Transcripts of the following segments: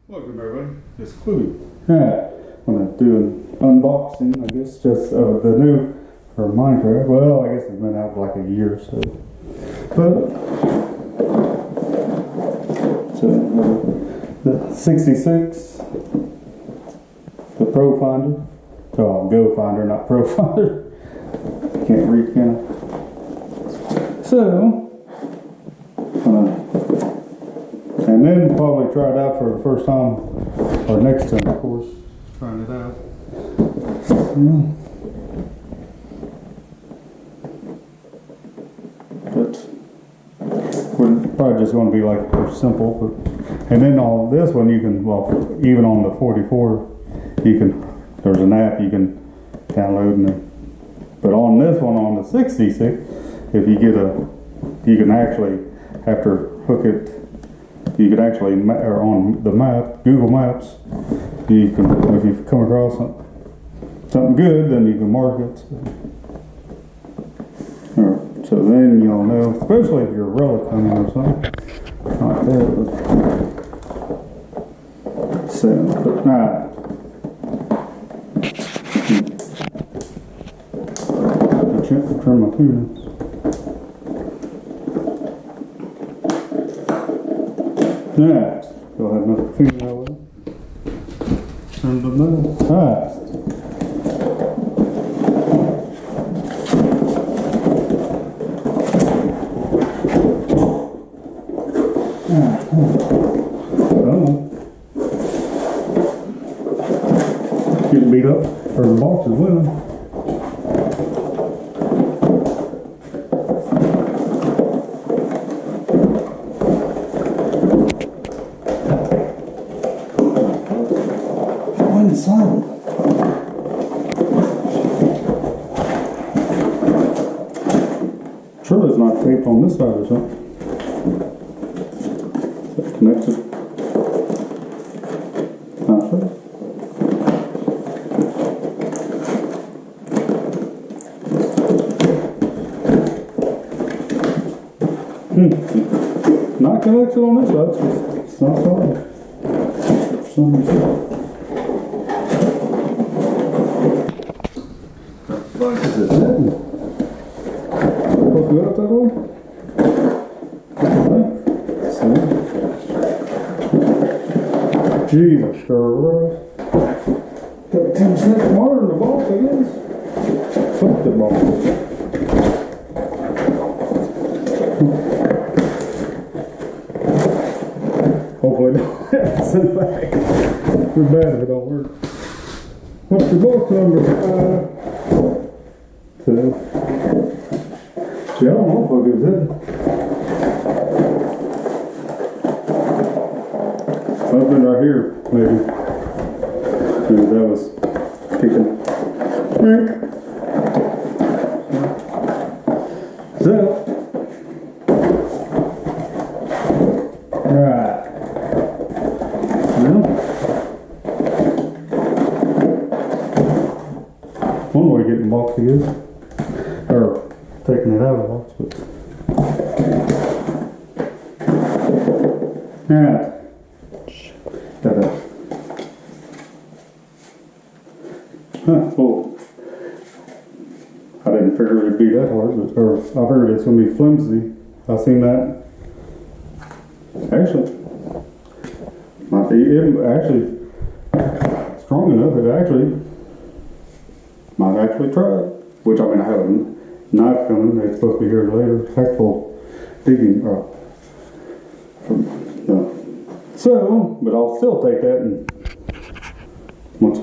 Welcome everybody, it's Cluey. I'm going to do an unboxing, I guess, just of the new for Minecraft. Well, I guess it's been out for like a year or so. But, so the 66, the Pro Finder, oh, Go Finder, not Pro Finder. Can't read, can I? So, and then probably try it out for the first time, or next time, of course, trying it out. But we're probably just going to be like simple. But, and then on this one, you can, well, even on the 44, you can, there's an app you can download. But on this one, on the 66, if you get you can actually, after hook it, you could actually, or on the map, Google Maps, you can, if you come across something good, then you can mark it. So then you'll know, especially if you're a relic hunting or something like that. So, turn my tunes. Alright, go ahead and another finger that way. Turn the middle. Alright. Getting beat up for the box as well. Sure, it's not taped on this side or something. Is that connected? Not sure. Not connected on this side. It's not solid. For some reason. What is it? Hook it up that way? Jesus Christ. Got 10 cents more in the box, I guess. Fuck the box. Hopefully it don't send it back. Too bad if it don't work. What's your box number? 2. See, I don't know if I could hit it. Something right here, maybe. Maybe that was kicking. So, right. Now, one way of getting the box is, or taking it out of the box, but. Alright. Well, I didn't figure it'd be that hard, but, or I figured it's going to be flimsy. I seen that. Actually, might be actually strong enough. It actually might actually try it. Which, I mean, I have a knife coming. It's supposed to be here later. Actual digging. So, but I'll still take that and once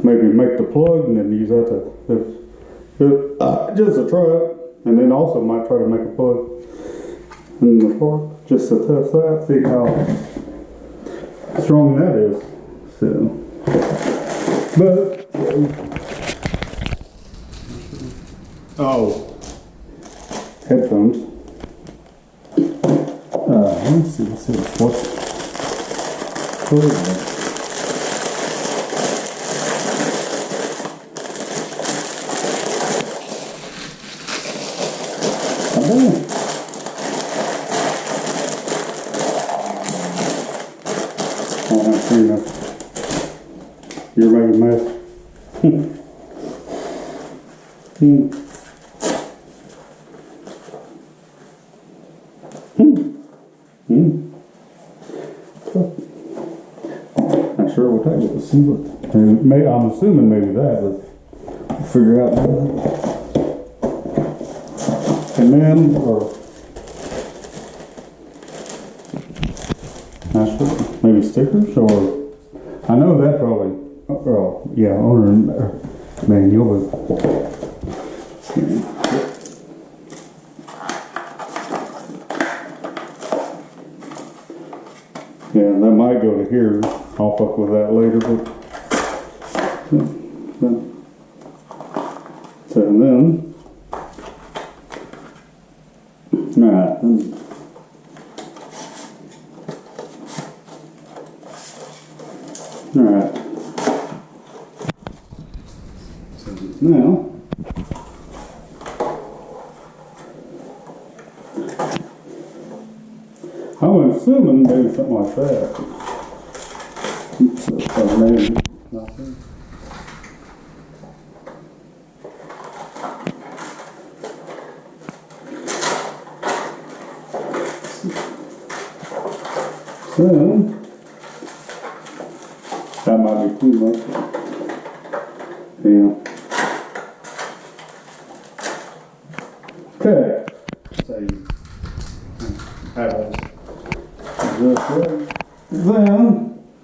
maybe make the plug and then use that to just to try it, and then also might try to make a plug in the fork just to test that, see how strong that is. So, but headphones. Let's see what's. Oh, I'm clean up. You're making a mess. Not sure what that was, but I'm assuming maybe that, but I'll figure out that. And then, or not sure, maybe stickers, or I know that probably. Oh yeah, owner manual, but yeah, that might go to here. I'll fuck with that later, but so then, alright, alright. So now, I'm assuming maybe something like that. Or maybe nothing. So, that might be too much. Yeah. Okay. So you have this way. Then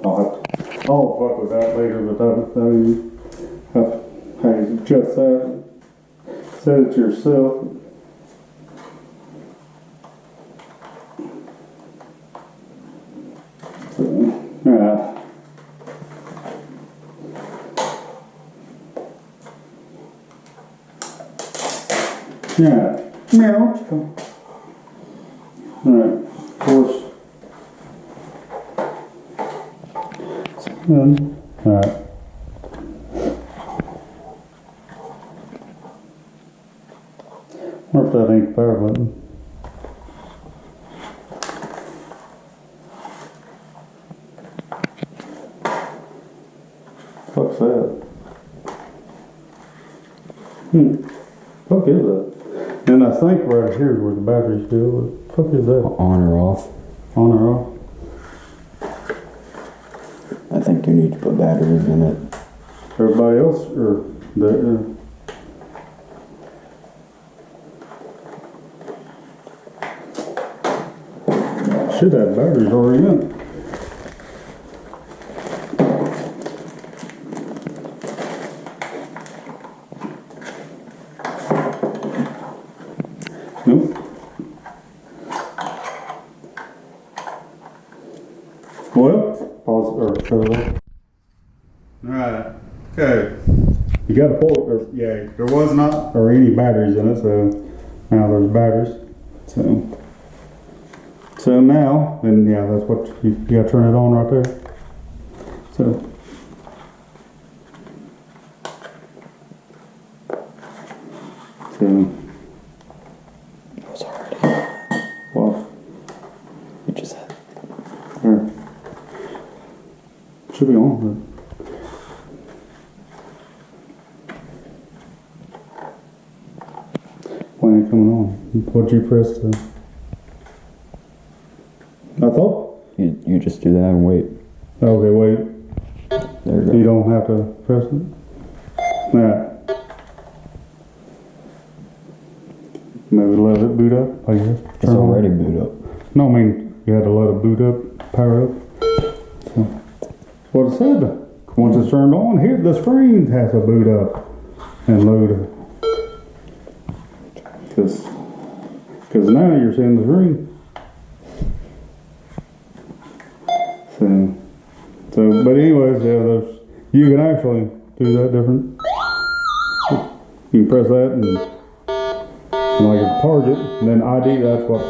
I'll fuck with that later, but how you adjust that. Set it yourself. Alright. Yeah. Meow. Alright, of course. Alright. Wonder if that ain't the power button. What's that? Fuck is that? And I think right here is where the batteries go. What the fuck is that? On or off? On or off? I think you need to put batteries in it. Everybody else, or the should have batteries already in it. Nope. Well, pause or shut it off. Alright, okay. You got to pull it, or yeah, there was not or any batteries in it, so now there's batteries. So now, and yeah, that's what you got to turn it on right there. So. It's already. Well, You just had. there. Should be on. Why ain't it coming on? What'd you press to? I thought. You just do that and wait. Okay, wait. There you go. You don't have to press it. Nah. Maybe let it boot up, I guess. It's already boot up. No, I mean, you had to let it boot up, power up. So, what it said. Once it's turned on, here the screen has to boot up and load it. Because now you're seeing the screen. So, but anyways, yeah, you can actually do that different. You can press that and like a target, and then ID, that's what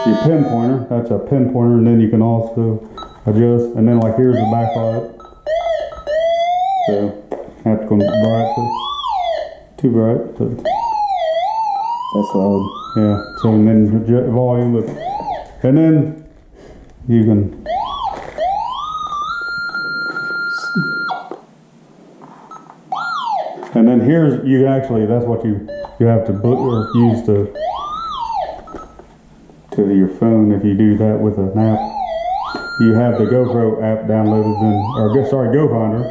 your pin pointer, that's a pin pointer, and then you can also adjust, and then like here's the backlight. So, have to go bright, too bright, but That's loud. yeah, so and then volume, and then you can And then here's, you actually, that's what you have to or use to your phone. If you do that with an app, you have the GoPro app downloaded, GoFinder.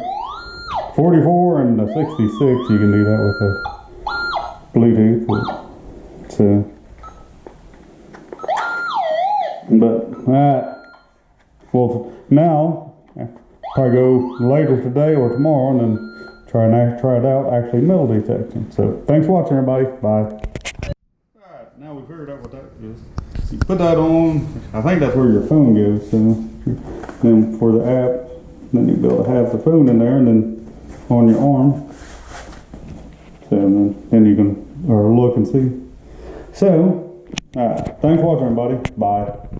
44 and the 66, you can do that with a Bluetooth. So, but well, now probably go later today or tomorrow and then try it out, actually metal detecting. So thanks for watching, everybody. Bye. Alright, now we figured out what that is. You put that on, I think that's where your phone goes. So then for the app, then you'll be able to have the phone in there and then on your arm. So then you can look and see. So, alright, thanks for watching, everybody. Bye.